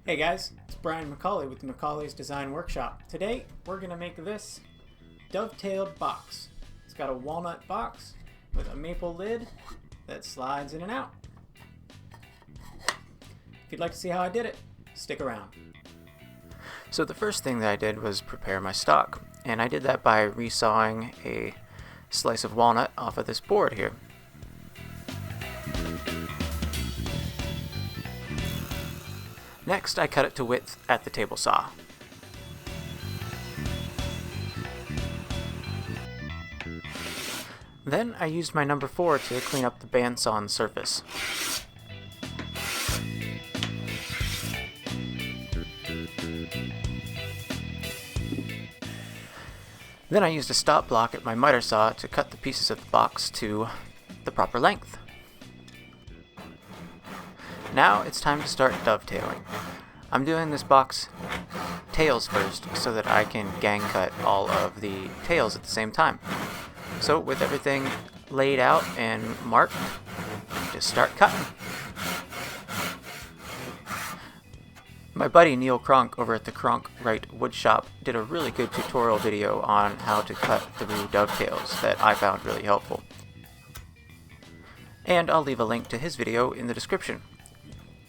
Hey guys, it's Brian McCauley with the McCauley's Design Workshop. Today we're going to make this dovetailed box. It's got a walnut box with a maple lid that slides in and out. If you'd like to see how I did it, stick around. So the first thing that I did was prepare my stock, and I did that by resawing a slice of walnut off of this board here. Next, I cut it to width at the table saw. Then I used my number 4 to clean up the bandsaw on the surface. Then I used a stop block at my miter saw to cut the pieces of the box to the proper length. Now it's time to start dovetailing. I'm doing this box tails first so that I can gang cut all of the tails at the same time. So with everything laid out and marked, just start cutting. My buddy Neil Kronk over at the Kronk Wright Woodshop did a really good tutorial video on how to cut through dovetails that I found really helpful. And I'll leave a link to his video in the description.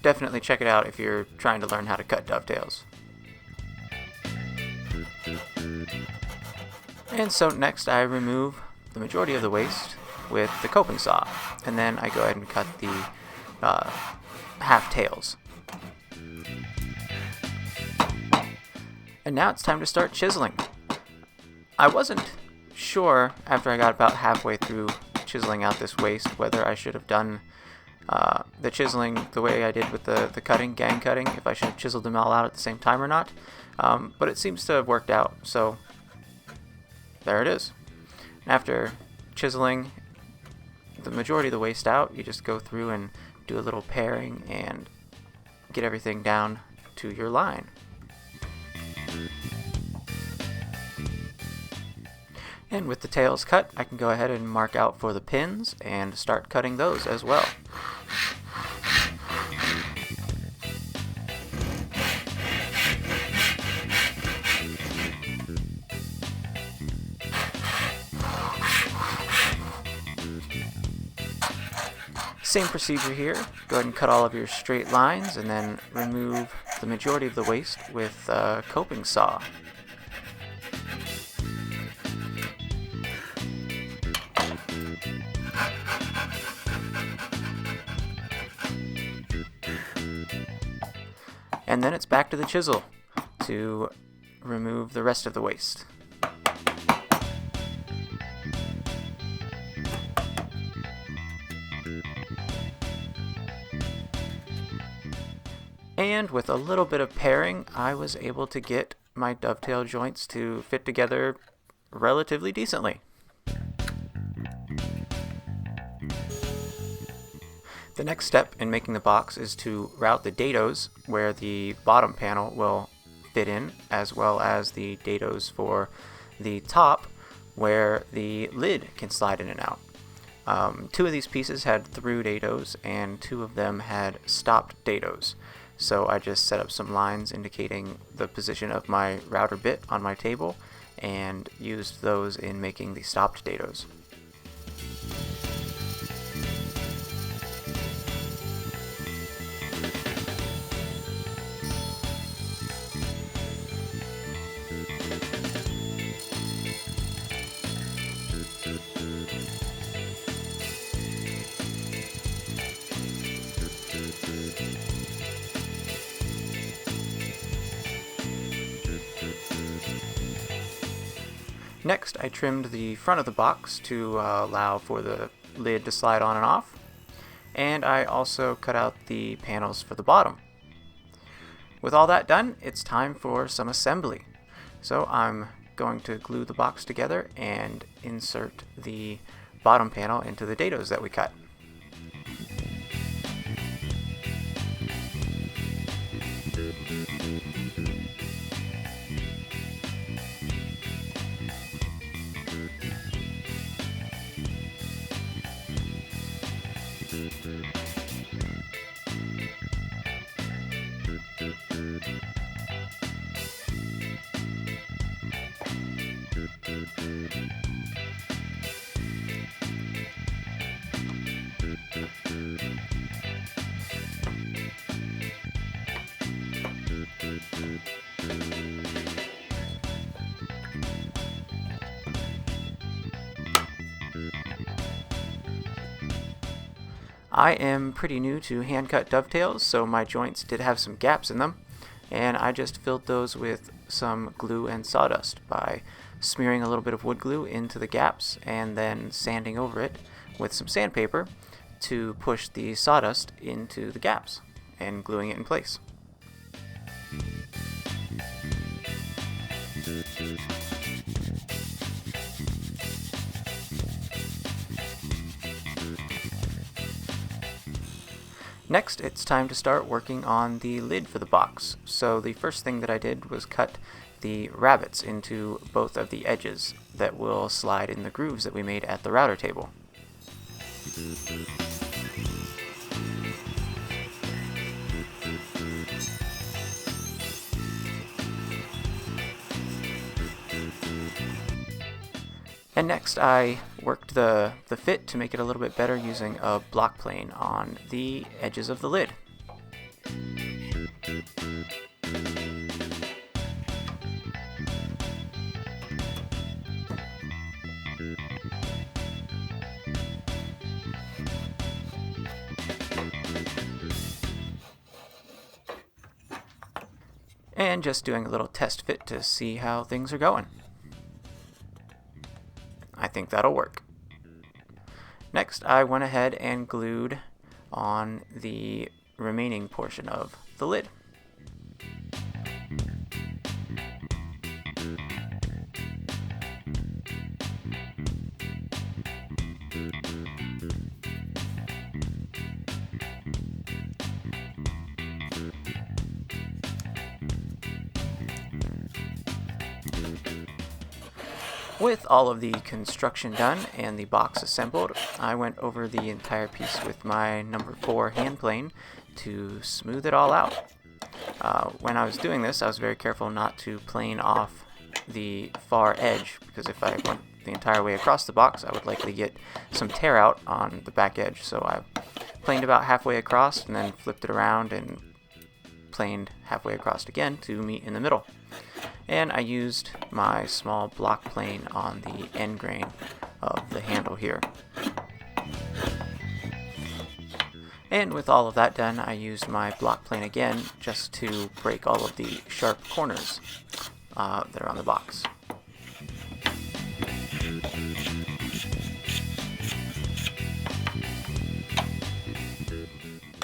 Definitely check it out if you're trying to learn how to cut dovetails. And so next I remove the majority of the waste with the coping saw, and then I go ahead and cut the half tails. And now it's time to start chiseling. I wasn't sure after I got about halfway through chiseling out this waste whether I should have done the chiseling the way I did with the cutting, gang cutting, if I should have chiseled them all out at the same time or not. But it seems to have worked out, so there it is. After chiseling the majority of the waste out, you just go through and do a little paring and get everything down to your line. And with the tails cut, I can go ahead and mark out for the pins and start cutting those as well. Same procedure here. Go ahead and cut all of your straight lines and then remove the majority of the waste with a coping saw. And then it's back to the chisel to remove the rest of the waste. And with a little bit of paring, I was able to get my dovetail joints to fit together relatively decently. The next step in making the box is to route the dados where the bottom panel will fit in, as well as the dados for the top where the lid can slide in and out. 2 of these pieces had through dados and 2 of them had stopped dados. So I just set up some lines indicating the position of my router bit on my table and used those in making the stopped dados. Next, I trimmed the front of the box to allow for the lid to slide on and off, and I also cut out the panels for the bottom. With all that done, it's time for some assembly. So I'm going to glue the box together and insert the bottom panel into the dados that we cut. I am pretty new to hand-cut dovetails, so my joints did have some gaps in them, and I just filled those with some glue and sawdust by smearing a little bit of wood glue into the gaps and then sanding over it with some sandpaper to push the sawdust into the gaps and gluing it in place. Next, it's time to start working on the lid for the box. So the first thing that I did was cut the rabbets into both of the edges that will slide in the grooves that we made at the router table. And next I worked the fit to make it a little bit better using a block plane on the edges of the lid. And just doing a little test fit to see how things are going. I think that'll work. Next, I went ahead and glued on the remaining portion of the lid. With all of the construction done and the box assembled, I went over the entire piece with my number 4 hand plane to smooth it all out. When I was doing this, I was very careful not to plane off the far edge, because if I went the entire way across the box, I would likely get some tear out on the back edge. So I planed about halfway across and then flipped it around and planed halfway across again to meet in the middle. And I used my small block plane on the end grain of the handle here. And with all of that done, I used my block plane again just to break all of the sharp corners that are on the box.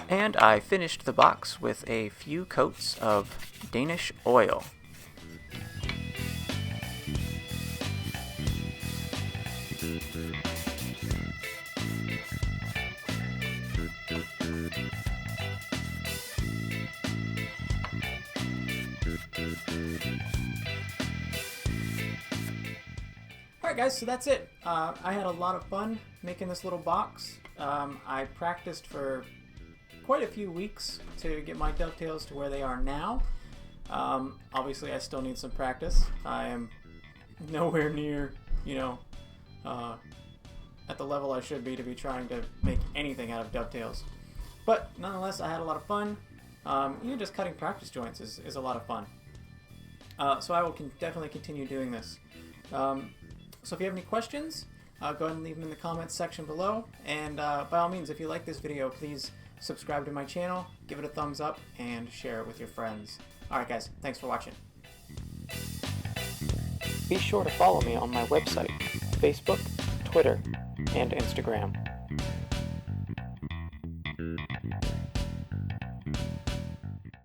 And I finished the box with a few coats of Danish oil. Alright guys, so that's it. I had a lot of fun making this little box. I practiced for quite a few weeks to get my dovetails to where they are now. Obviously I still need some practice. I am nowhere near, at the level I should be to be trying to make anything out of dovetails. But nonetheless, I had a lot of fun. Just cutting practice joints is a lot of fun. So I will definitely continue doing this. So if you have any questions, go ahead and leave them in the comments section below. And by all means, if you like this video, please subscribe to my channel, give it a thumbs up, and share it with your friends. Alright guys, thanks for watching. Be sure to follow me on my website, Facebook, Twitter, and Instagram.